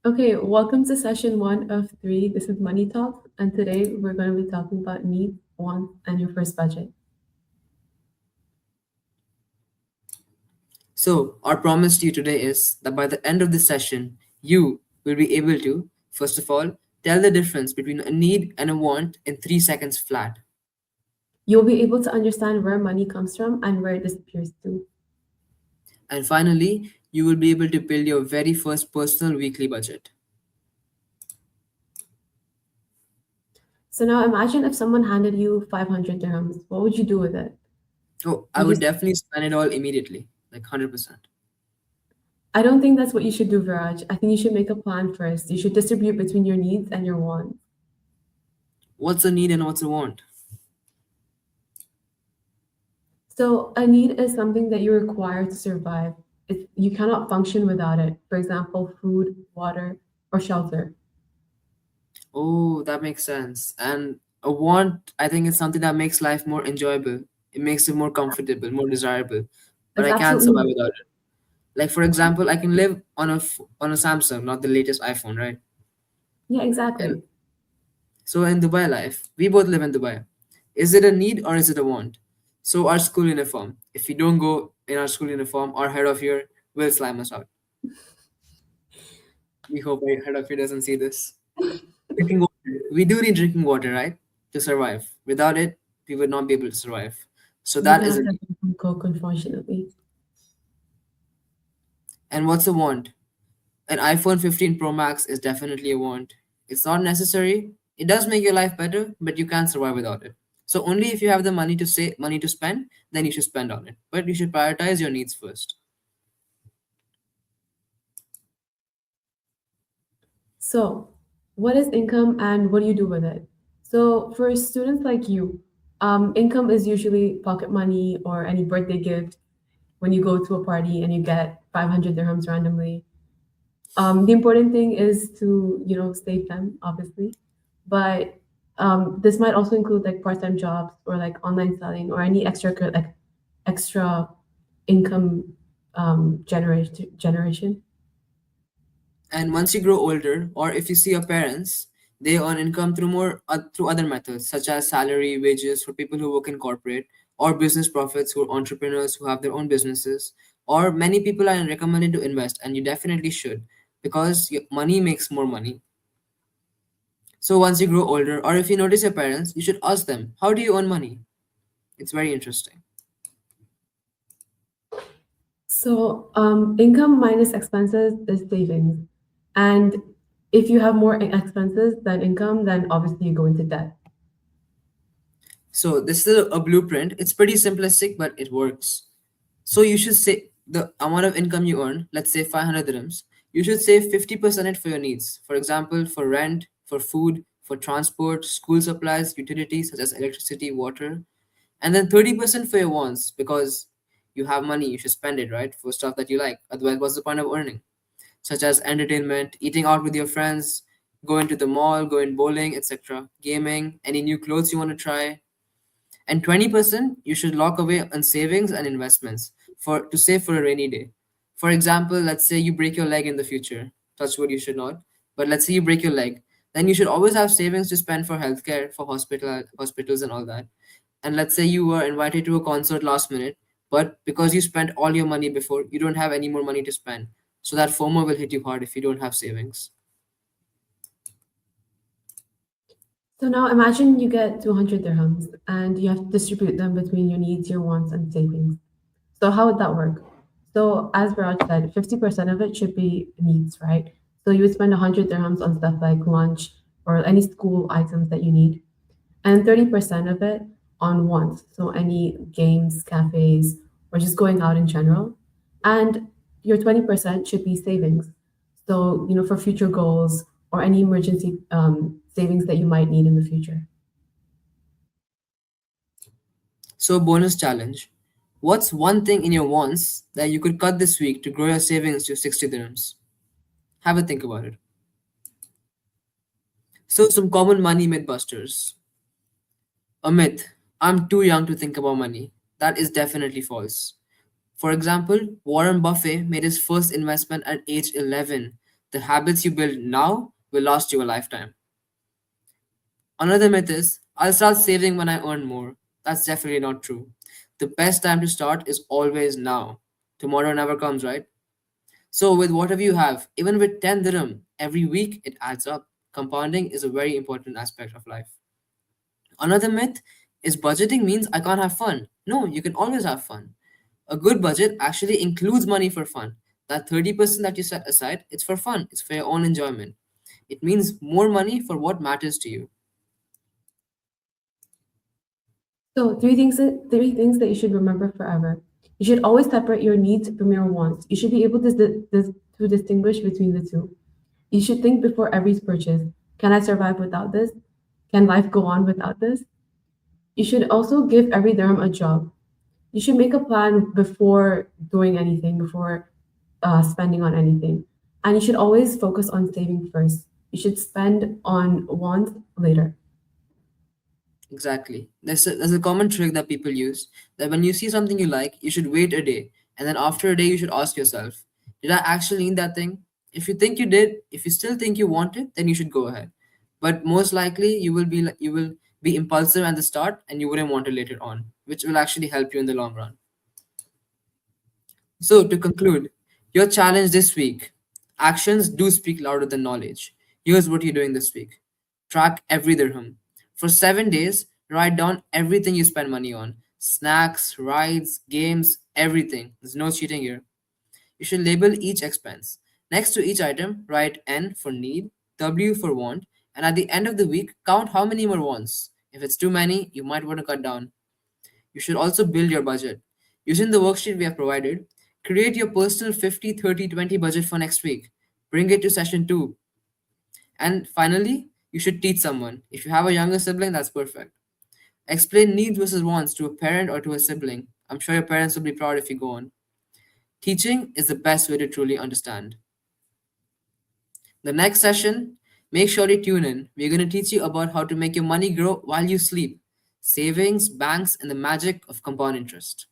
Okay, welcome to session one of three. This is Money Talk, and today we're going to be talking about needs, wants, and your first budget. So, our promise to you today is that by the end of this session, you will be able to, first of all, tell the difference between a need and a want in 3 seconds flat. You'll be able to understand where money comes from and where it disappears to. And finally, you will be able to build your very first personal weekly budget. So now imagine if someone handed you 500 dirhams, what would you do with it? Oh, I Would you? would definitely spend it all immediately, like 100%. I don't think that's what you should do, Viraj. I think you should make a plan first. You should distribute between your needs and your wants. What's a need and what's a want? So a need is something that you require to survive. You cannot function without it. For example, food, water, or shelter. Oh, that makes sense. And a want, I think, is something that makes life more enjoyable. It makes it more comfortable, more desirable. But It's I can't survive absolutely, without it. Like for example, I can live on on a Samsung, not the latest iPhone, right? yeah, And exactly. so in Dubai life, we both live in Dubai. Is it a need or is it a want? So our school uniform. If we don't go in our school uniform, our head of year will slam us out. We hope our head of year doesn't see this. Drinking water. We do need drinking water, right? To survive. Without it, we would not be able to survive. So You're that gonna is a have to need. have some Coke, unfortunately. And what's a want? An iPhone 15 Pro Max is definitely a want. It's not necessary. It does make your life better, but you can't survive without it. So only if you have the money to spend, then you should spend on it. But you should prioritize your needs first. So, what is income and what do you do with it? So, for students like you, income is usually pocket money or any birthday gift when you go to a party and you get 500 dirhams randomly. The important thing is to, save them, obviously. But this might also include like part-time jobs or like online selling or any extra income generation. And once you grow older, or if you see your parents, they earn income through other methods, such as salary, wages for people who work in corporate, or business profits who are entrepreneurs who have their own businesses. Or many people are recommended to invest, and you definitely should, because your money makes more money. So once you grow older, or if you notice your parents, you should ask them, how do you earn money? It's very interesting. So, income minus expenses is savings. And if you have more expenses than income, then obviously you go into debt. So this is a blueprint. It's pretty simplistic, but it works. So you should say the amount of income you earn, let's say 500 dirhams, you should save 50% it for your needs. For example, for rent, for food, for transport, school supplies, utilities such as electricity, water, and then 30% for your wants because you have money, you should spend it, right? For stuff that you like. Otherwise, what's the point of earning? Such as entertainment, eating out with your friends, going to the mall, going bowling, etc., gaming, any new clothes you want to try, and 20% you should lock away on savings and investments for to save for a rainy day. For example, let's say you break your leg in the future. Touch wood, you should not. But let's say you break your leg, then you should always have savings to spend for healthcare, for hospitals and all that. And let's say you were invited to a concert last minute, but because you spent all your money before, you don't have any more money to spend. So that FOMO will hit you hard if you don't have savings. So now imagine you get 200 dirhams and you have to distribute them between your needs, your wants, and savings. So how would that work? So as Viraj said, 50% of it should be needs, right? So you would spend 100 dirhams on stuff like lunch or any school items that you need, and 30% of it on wants. So any games, cafes, or just going out in general. And your 20% should be savings. So, for future goals or any emergency savings that you might need in the future. So, bonus challenge. What's one thing in your wants that you could cut this week to grow your savings to 60 dirhams? Have a think about it. So, some common money myth busters. A myth: I'm too young to think about money. That is definitely false. For example, Warren Buffett made his first investment at age 11. The habits you build now will last you a lifetime. Another myth is, I'll start saving when I earn more. That's definitely not true. The best time to start is always now. Tomorrow never comes, right? So, with whatever you have, even with 10 dirham every week, it adds up. Compounding is a very important aspect of life. Another myth is budgeting means I can't have fun. No, you can always have fun. A good budget actually includes money for fun. That 30% that you set aside, it's for fun, it's for your own enjoyment. It means more money for what matters to you. So three things that you should remember forever. You should always separate your needs from your wants. You should be able to, to distinguish between the two. You should think before every purchase. Can I survive without this? Can life go on without this? You should also give every dirham a job. You should make a plan before doing anything, before spending on anything. And you should always focus on saving first. You should spend on wants later. Exactly. There's a common trick that people use that when you see something you like, you should wait a day. And then after a day, you should ask yourself, did I actually need that thing? If you think you did, if you still think you want it, then you should go ahead. But most likely, you will be impulsive at the start and you wouldn't want it later on, which will actually help you in the long run. So, to conclude, your challenge this week, actions do speak louder than knowledge. Here's what you're doing this week: track every dirham. For 7 days, write down everything you spend money on: snacks, rides, games, everything. There's no cheating here. You should label each expense. Next to each item, write N for need, W for want, and at the end of the week, count how many more wants. If it's too many, you might want to cut down. You should also build your budget. Using the worksheet we have provided, create your personal 50, 30, 20 budget for next week. Bring it to session 2. And finally, you should teach someone. If you have a younger sibling, that's perfect. Explain needs versus wants to a parent or to a sibling. I'm sure your parents will be proud if you go on. Teaching is the best way to truly understand. The next session, make sure you tune in. We're going to teach you about how to make your money grow while you sleep, savings, banks, and the magic of compound interest.